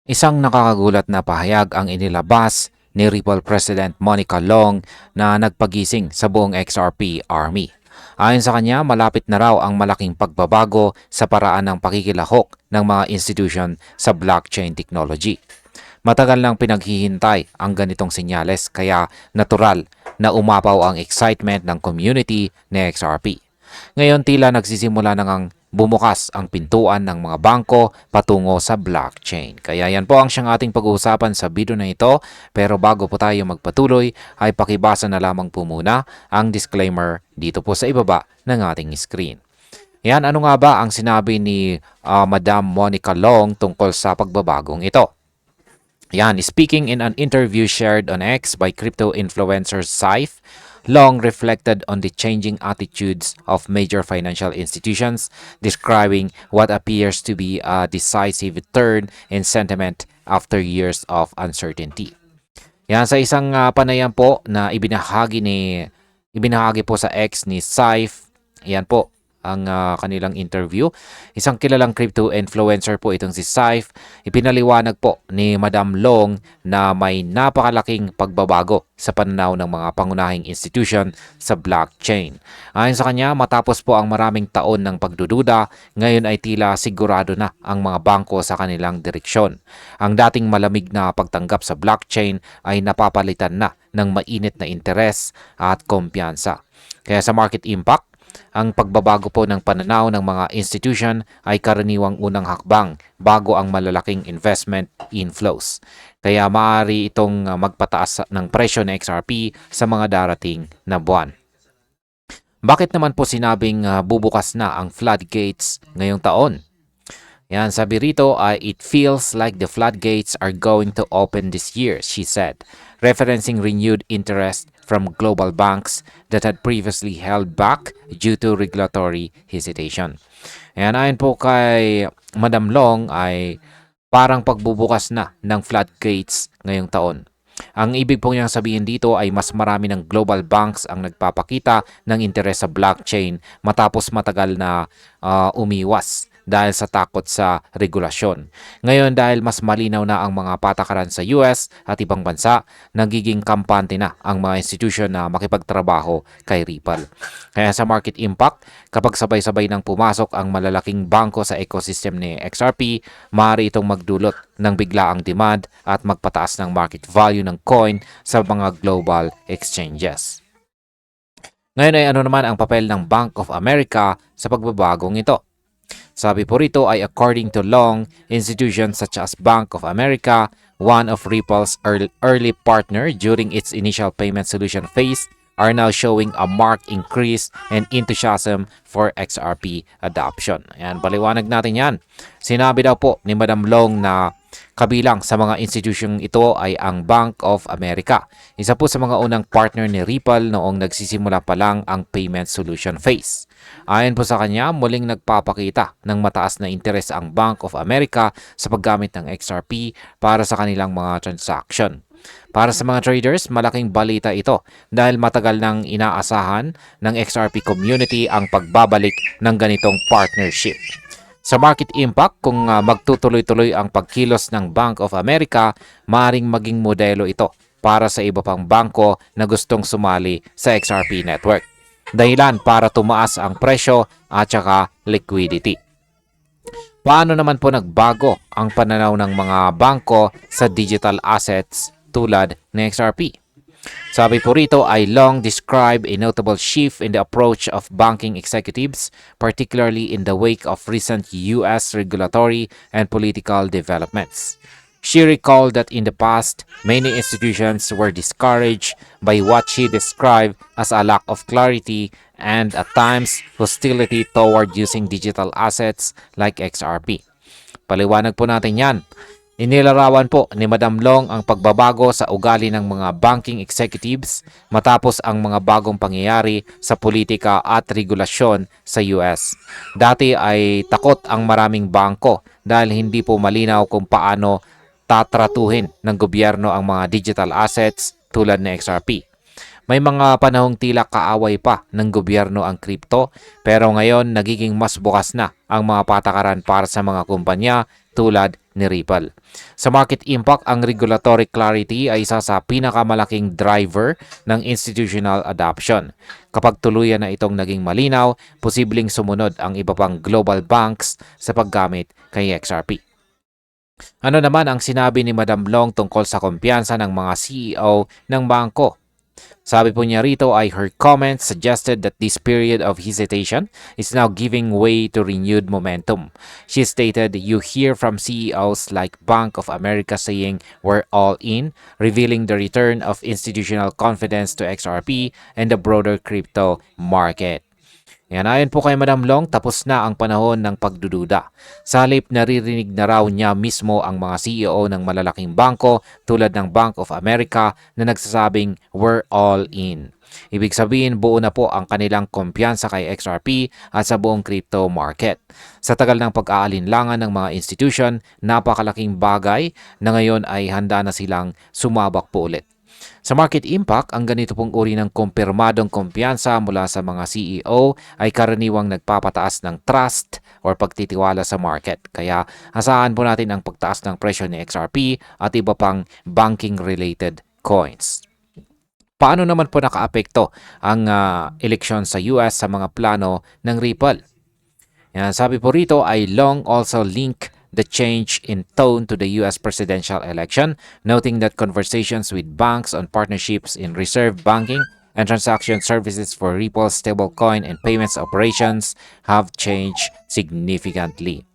Isang nakakagulat na pahayag ang inilabas ni Ripple President Monica Long na nagpagising sa buong XRP Army. Ayon sa kanya, malapit na raw ang malaking pagbabago sa paraan ng pakikilahok ng mga institution sa blockchain technology. Matagal nang pinaghihintay ang ganitong senyales kaya natural na umapaw ang excitement ng community ni XRP. Ngayon tila nagsisimula na ngang bumukas ang pintuan ng mga bangko patungo sa blockchain. Kaya yan po ang siyang ating pag-uusapan sa video na ito. Pero bago po tayo magpatuloy ay pakibasa na lamang po muna ang disclaimer dito po sa ibaba ng ating screen. Yan, ano nga ba ang sinabi ni Madam Monica Long tungkol sa pagbabagong ito? Yan, speaking in an interview shared on X by crypto influencer Saif, Long reflected on the changing attitudes of major financial institutions, describing what appears to be a decisive turn in sentiment after years of uncertainty. Yan, sa isang panayam po na ibinahagi po sa X ni Saif, yan po ang kanilang interview. Isang kilalang crypto influencer po itong si Saif. Ipinaliwanag po ni Madam Long na may napakalaking pagbabago sa pananaw ng mga pangunahing institution sa blockchain. Ayon sa kanya, matapos po ang maraming taon ng pagdududa, ngayon ay tila sigurado na ang mga bangko sa kanilang direksyon. Ang dating malamig na pagtanggap sa blockchain ay napapalitan na ng mainit na interes at kumpiyansa. Kaya sa market impact, ang pagbabago po ng pananaw ng mga institution ay karaniwang unang hakbang bago ang malalaking investment inflows. Kaya maaari itong magpataas ng presyo ng XRP sa mga darating na buwan. Bakit naman po sinabing bubukas na ang floodgates ngayong taon? Yan, sabi rito ay it feels like the floodgates are going to open this year, she said, referencing renewed interest from global banks that had previously held back due to regulatory hesitation. Ayan, ayon po kay Madam Long ay parang pagbubukas na ng floodgates ngayong taon. Ang ibig po niyang sabihin dito ay mas marami ng global banks ang nagpapakita ng interes sa blockchain matapos matagal na umiwas dahil sa takot sa regulasyon. Ngayon dahil mas malinaw na ang mga patakaran sa US at ibang bansa, nagiging kampante na ang mga institusyon na makipagtrabaho kay Ripple. Kaya sa market impact, kapag sabay-sabay nang pumasok ang malalaking bangko sa ecosystem ni XRP, maaari itong magdulot ng biglaang demand at magpataas ng market value ng coin sa mga global exchanges. Ngayon ay ano naman ang papel ng Bank of America sa pagbabagong ito? Sabi po rito ay according to Long, institutions such as Bank of America, one of Ripple's early partner during its initial payment solution phase, are now showing a marked increase in enthusiasm for XRP adoption. Ayan, paliwanag natin yan. Sinabi daw po ni Madam Long na kabilang sa mga institusyong ito ay ang Bank of America. Isa po sa mga unang partner ni Ripple noong nagsisimula pa lang ang payment solution phase. Ayon po sa kanya, muling nagpapakita ng mataas na interes ang Bank of America sa paggamit ng XRP para sa kanilang mga transaction. Para sa mga traders, malaking balita ito dahil matagal nang inaasahan ng XRP community ang pagbabalik ng ganitong partnership. Sa market impact, kung magtutuloy-tuloy ang pagkilos ng Bank of America, maaaring maging modelo ito para sa iba pang bangko na gustong sumali sa XRP network. Dahilan para tumaas ang presyo at saka liquidity. Paano naman po nagbago ang pananaw ng mga bangko sa digital assets tulad ng XRP? Sabi po rito ay Long describe a notable shift in the approach of banking executives, particularly in the wake of recent US regulatory and political developments. She recalled that in the past, many institutions were discouraged by what she described as a lack of clarity and at times hostility toward using digital assets like XRP. Paliwanag po natin yan. Inilarawan po ni Madam Long ang pagbabago sa ugali ng mga banking executives matapos ang mga bagong pangyayari sa politika at regulasyon sa US. Dati ay takot ang maraming bangko dahil hindi po malinaw kung paano tatratuhin ng gobyerno ang mga digital assets tulad ng XRP. May mga panahong tila kaaway pa ng gobyerno ang kripto, pero ngayon nagiging mas bukas na ang mga patakaran para sa mga kumpanya tulad ni Ripple. Sa market impact, ang regulatory clarity ay isa sa pinakamalaking driver ng institutional adoption. Kapag tuluyan na itong naging malinaw, posibleng sumunod ang iba pang global banks sa paggamit kay XRP. Ano naman ang sinabi ni Madam Long tungkol sa kumpiyansa ng mga CEO ng bangko? Sabi po niya rito ay her comments suggested that this period of hesitation is now giving way to renewed momentum. She stated, "You hear from CEOs like Bank of America saying we're all in, revealing the return of institutional confidence to XRP and the broader crypto market." Yan, ayon po kay Madam Long, tapos na ang panahon ng pagdududa. Sa halip, naririnig na raw niya mismo ang mga CEO ng malalaking bangko tulad ng Bank of America na nagsasabing, "We're all in." Ibig sabihin, buo na po ang kanilang kumpiyansa kay XRP at sa buong crypto market. Sa tagal ng pag-aalinlangan ng mga institution, napakalaking bagay na ngayon ay handa na silang sumabak po ulit. Sa market impact, ang ganito pong uri ng kumpirmadong kumpiyansa mula sa mga CEO ay karaniwang nagpapataas ng trust or pagtitiwala sa market. Kaya asahan po natin ang pagtaas ng presyo ni XRP at iba pang banking-related coins. Paano naman po nakaapekto ang eleksyon sa US sa mga plano ng Ripple? Yan, sabi po rito ay Long also link the change in tone to the US presidential election, noting that conversations with banks on partnerships in reserve banking and transaction services for Ripple stablecoin and payments operations have changed significantly.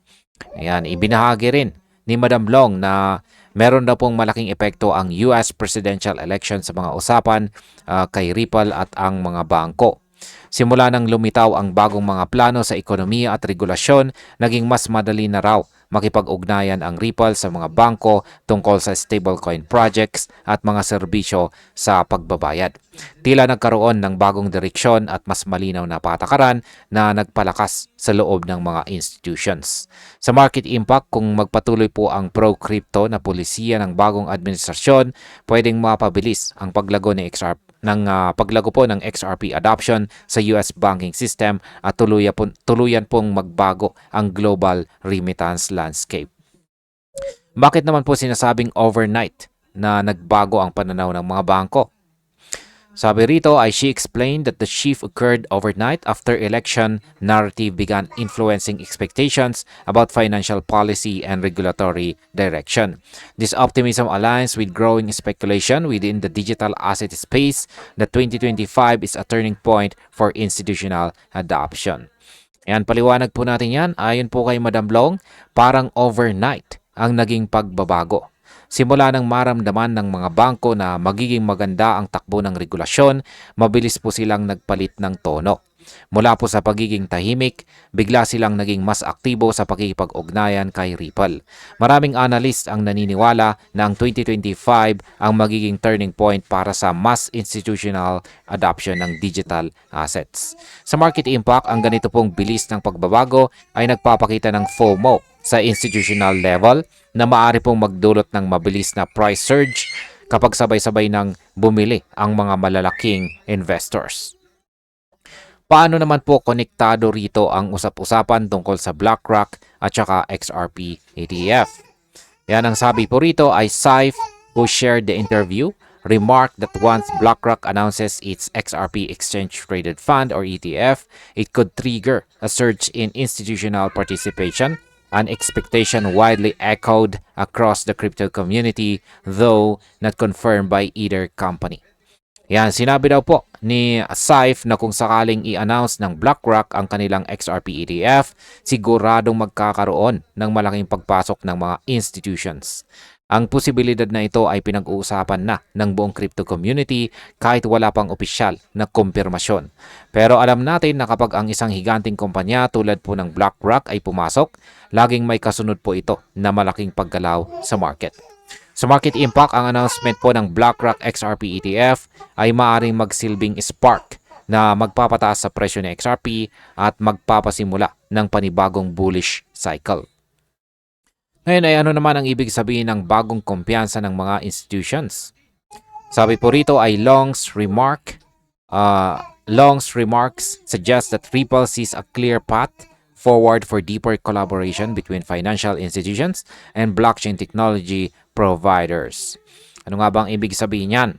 Ayan, ibinahagi rin ni Madam Long na meron na pong malaking epekto ang US presidential election sa mga usapan kay Ripple at ang mga bangko. Simula nang lumitaw ang bagong mga plano sa ekonomiya at regulasyon, naging mas madali na raw makipag-ugnayan ang Ripple sa mga bangko tungkol sa stablecoin projects at mga serbisyo sa pagbabayad. Tila nagkaroon ng bagong direksyon at mas malinaw na patakaran na nagpalakas sa loob ng mga institutions. Sa market impact, kung magpatuloy po ang pro-crypto na polisiya ng bagong administrasyon, pwedeng mapabilis ang paglago ni XRP paglago po ng XRP adoption sa US banking system at tuluyan pong magbago ang global remittance landscape. Bakit naman po sinasabing overnight na nagbago ang pananaw ng mga bangko? Sabi rito ay she explained that the shift occurred overnight after election narrative began influencing expectations about financial policy and regulatory direction. This optimism aligns with growing speculation within the digital asset space that 2025 is a turning point for institutional adoption. Ayan, paliwanag po natin yan. Ayon po kay Madam Long, parang overnight ang naging pagbabago. Simula nang maramdaman ng mga bangko na magiging maganda ang takbo ng regulasyon, mabilis po silang nagpalit ng tono. Mula po sa pagiging tahimik, bigla silang naging mas aktibo sa pakikipag-ugnayan kay Ripple. Maraming analyst ang naniniwala na ang 2025 ang magiging turning point para sa mass institutional adoption ng digital assets. Sa market impact, ang ganito pong bilis ng pagbabago ay nagpapakita ng FOMO sa institutional level na maaari pong magdulot ng mabilis na price surge kapag sabay-sabay nang bumili ang mga malalaking investors. Paano naman po konektado rito ang usap-usapan tungkol sa BlackRock at saka XRP ETF? Yan ang sabi po rito ay Saif, who shared the interview, remarked that once BlackRock announces its XRP exchange-traded fund or ETF, it could trigger a surge in institutional participation, an expectation widely echoed across the crypto community, though not confirmed by either company. Yan, sinabi daw po ni Saif na kung sakaling i-announce ng BlackRock ang kanilang XRP ETF, siguradong magkakaroon ng malaking pagpasok ng mga institutions. Ang posibilidad na ito ay pinag-uusapan na ng buong crypto community kahit wala pang opisyal na kumpirmasyon. Pero alam natin na kapag ang isang higanting kumpanya tulad po ng BlackRock ay pumasok, laging may kasunod po ito na malaking paggalaw sa market. Sa market impact, ang announcement po ng BlackRock XRP ETF ay maaaring magsilbing spark na magpapataas sa presyo ng XRP at magpapasimula ng panibagong bullish cycle. Ngayon ay ano naman ang ibig sabihin ng bagong kumpiyansa ng mga institutions? Sabi po rito ay Long's remarks suggest that Ripple sees a clear path forward for deeper collaboration between financial institutions and blockchain technology providers. Ano nga bang ibig sabihin yan?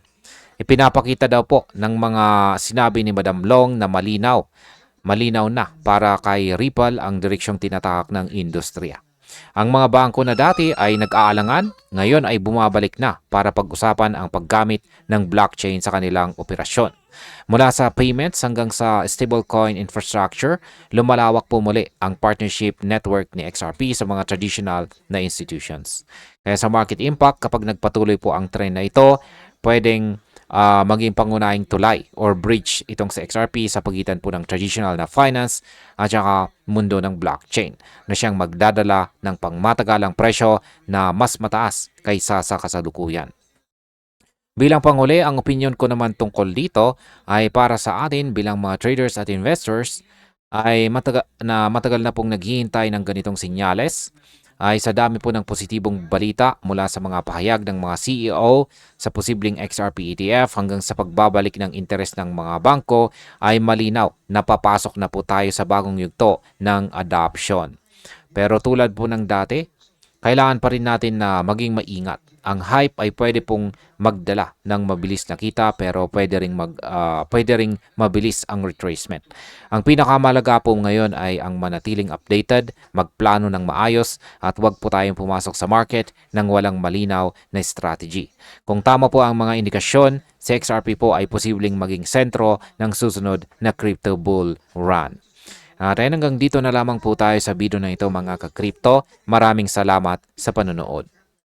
Ipinapakita daw po ng mga sinabi ni Madam Long na malinaw na para kay Ripple ang direksyong tinatahak ng industriya. Ang mga bangko na dati ay nag-aalangan, ngayon ay bumabalik na para pag-usapan ang paggamit ng blockchain sa kanilang operasyon. Mula sa payments hanggang sa stablecoin infrastructure, lumalawak po muli ang partnership network ni XRP sa mga traditional na institutions. Kaya sa market impact, kapag nagpatuloy po ang trend na ito, pwedeng maging pangunahing tulay or bridge itong sa XRP sa pagitan po ng traditional na finance at saka mundo ng blockchain na siyang magdadala ng pangmatagalang presyo na mas mataas kaysa sa kasalukuyan. Bilang panghuli, ang opinion ko naman tungkol dito ay para sa atin bilang mga traders at investors ay matagal na pong naghihintay ng ganitong sinyales ay sa dami po ng positibong balita mula sa mga pahayag ng mga CEO sa posibleng XRP ETF hanggang sa pagbabalik ng interes ng mga bangko ay malinaw na papasok na po tayo sa bagong yugto ng adoption. Pero tulad po ng dati, kailangan pa rin natin na maging maingat. Ang hype ay pwede pong magdala ng mabilis na kita pero pwede ring mabilis ang retracement. Ang pinakamalaga po ngayon ay ang manatiling updated, magplano ng maayos at huwag po tayong pumasok sa market nang walang malinaw na strategy. Kung tama po ang mga indikasyon, si XRP po ay posibleng maging sentro ng susunod na crypto bull run. At hanggang dito na lamang po tayo sa video na ito mga ka-crypto. Maraming salamat sa panonood.